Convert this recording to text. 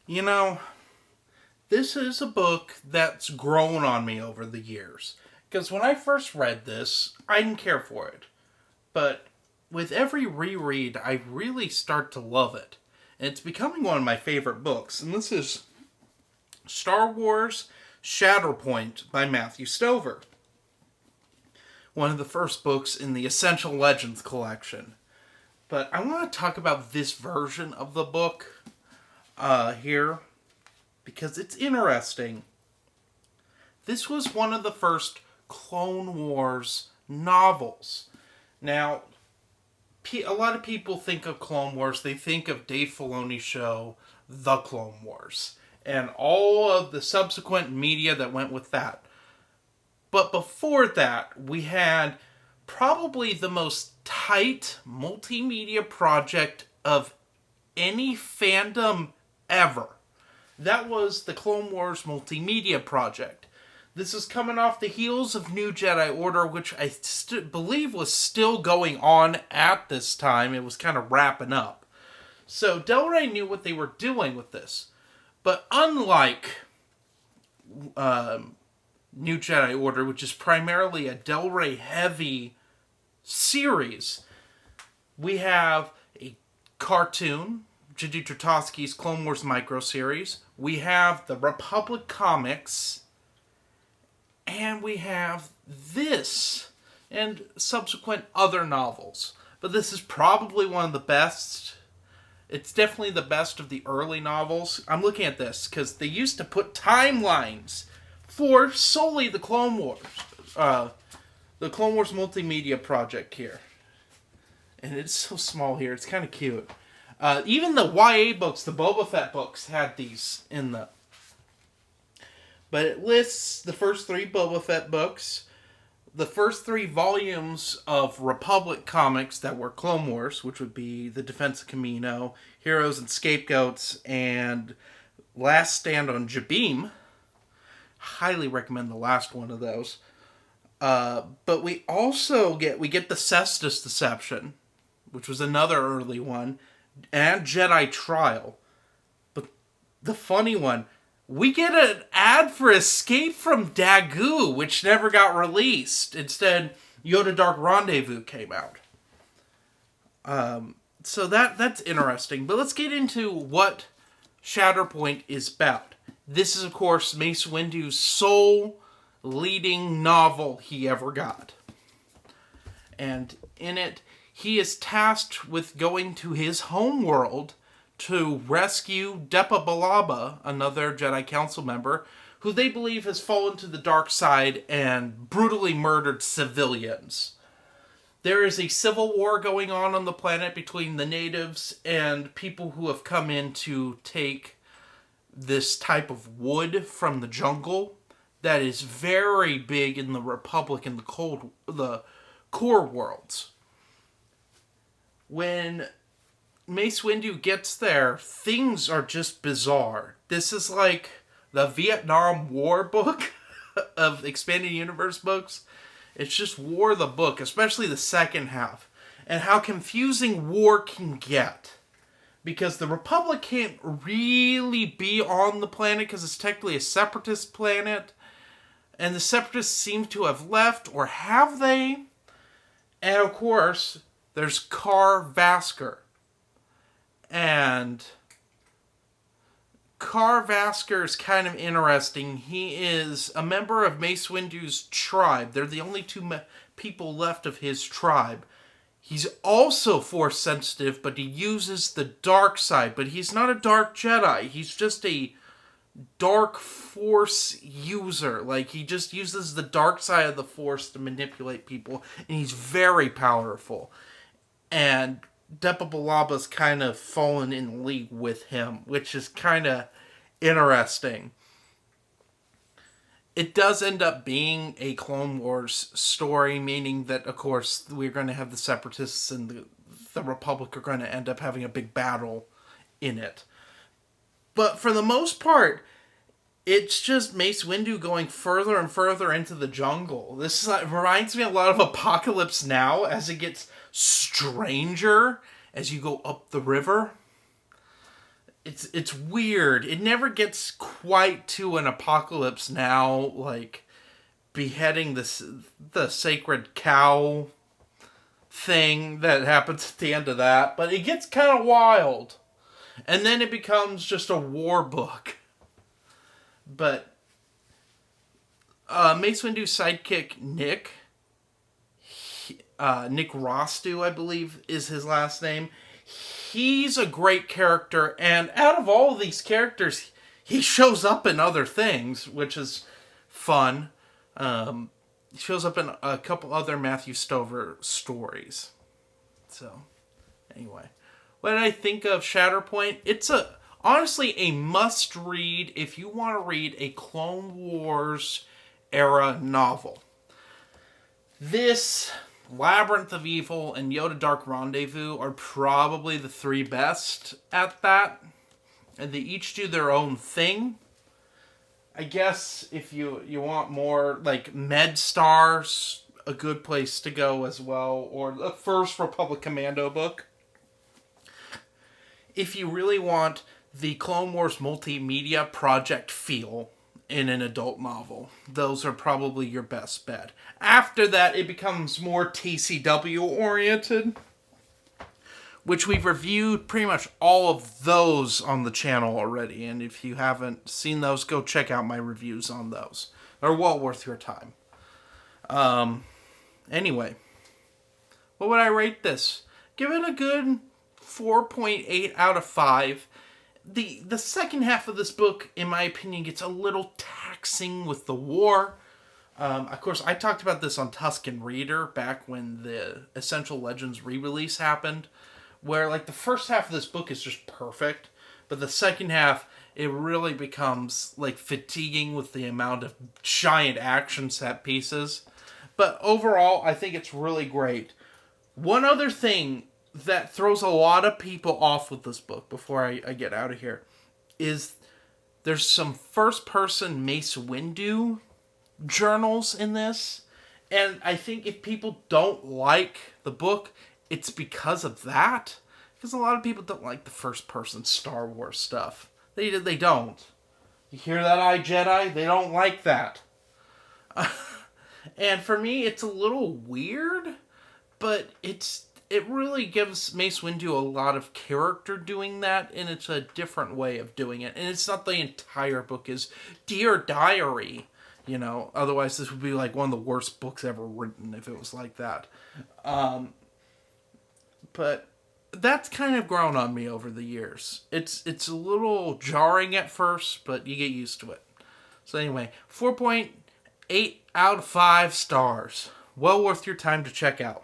You know, this is a book that's grown on me over the years. Because when I first read this, I didn't care for it. But with every reread, I really start to love it. And it's becoming one of my favorite books. And this is Star Wars Shatterpoint by Matthew Stover. One of the first books in the Essential Legends collection. But I want to talk about this version of the book here because it's interesting. This was one of the first Clone Wars novels. Now, a lot of people think of Clone Wars, they think of Dave Filoni's show, The Clone Wars, and all of the subsequent media that went with that. But before that, we had probably the most tight multimedia project of any fandom ever. That was the Clone Wars Multimedia Project. This is coming off the heels of New Jedi Order, which I believe was still going on at this time. It was kind of wrapping up. So Del Rey knew what they were doing with this. But unlike New Jedi Order, which is primarily a Del Rey heavy series, we have a cartoon, J.D. Tartakovsky's Clone Wars micro series. We have the Republic comics, and we have this and subsequent other novels. But this is probably one of the best. It's definitely the best of the early novels. I'm looking at this because they used to put timelines for solely the Clone Wars. The Clone Wars Multimedia Project here. And it's so small here. It's kind of cute. Even the YA books, the Boba Fett books, had these in them. But it lists the first 3 Boba Fett books, the first 3 volumes of Republic comics that were Clone Wars, which would be The Defense of Kamino, Heroes and Scapegoats, and Last Stand on Jabeam. Highly recommend the last one of those. But we also get the Cestus Deception, which was another early one, and Jedi Trial. But the funny one, we get an ad for Escape from Dagu, which never got released. Instead, Yoda Dark Rendezvous came out. So that's interesting. But let's get into what Shatterpoint is about. This is, of course, Mace Windu's sole leading novel he ever got. And in it, he is tasked with going to his home world to rescue Depa Billaba, another Jedi Council member, who they believe has fallen to the dark side and brutally murdered civilians. There is a civil war going on the planet between the natives and people who have come in to take this type of wood from the jungle that is very big in the Republic and the core worlds. When Mace Windu gets there, things are just bizarre. This is like the Vietnam War book of Expanded Universe books. It's just War the book, especially the second half, and how confusing war can get. Because the Republic can't really be on the planet because it's technically a separatist planet. And the separatists seem to have left, or have they? And of course, there's Kar Vaskar. And Kar Vaskar is kind of interesting. He is a member of Mace Windu's tribe. They're the only 2 people left of his tribe. He's also Force sensitive, but he uses the dark side. But he's not a dark Jedi. He's just a dark Force user. Like, he just uses the dark side of the Force to manipulate people. And he's very powerful. And Depa Billaba's kind of fallen in league with him, which is kind of interesting. It does end up being a Clone Wars story, meaning that, of course, we're going to have the Separatists and the Republic are going to end up having a big battle in it. But for the most part, it's just Mace Windu going further and further into the jungle. This reminds me a lot of Apocalypse Now as it gets stranger as you go up the river. it's weird. It never gets quite to an Apocalypse Now, like beheading the sacred cow thing that happens at the end of that, but it gets kind of wild. And then it becomes just a war book. But Mace Windu's sidekick, Nick Rostu, I believe is his last name. He's a great character, and out of all of these characters, he shows up in other things, which is fun. He shows up in a couple other Matthew Stover stories. So, anyway. What did I think of Shatterpoint? It's honestly a must-read if you want to read a Clone Wars era novel. This, Labyrinth of Evil, and Yoda Dark Rendezvous are probably the three best at that. And they each do their own thing. I guess if you want more, like, MedStar's a good place to go as well. Or the first Republic Commando book. If you really want the Clone Wars multimedia project feel in an adult novel, those are probably your best bet. After that, it becomes more TCW oriented, which we've reviewed pretty much all of those on the channel already. And if you haven't seen those, go check out my reviews on those. They're well worth your time. Anyway, what would I rate this? Give it a good 4.8 out of 5. The second half of this book, in my opinion, gets a little taxing with the war. Of course, I talked about this on Tusken Reader back when the Essential Legends re-release happened, where like the first half of this book is just perfect, but the second half, it really becomes like fatiguing with the amount of giant action set pieces. But overall, I think it's really great. One other thing that throws a lot of people off with this book before I get out of here is there's some first-person Mace Windu journals in this. And I think if people don't like the book, it's because of that. Because a lot of people don't like the first-person Star Wars stuff. They don't. You hear that, iJedi? They don't like that. And for me, it's a little weird, but it really gives Mace Windu a lot of character doing that, and it's a different way of doing it. And it's not the entire book is Dear Diary, you know. Otherwise, this would be like one of the worst books ever written if it was like that. But that's kind of grown on me over the years. It's a little jarring at first, but you get used to it. So anyway, 4.8 out of 5 stars. Well worth your time to check out.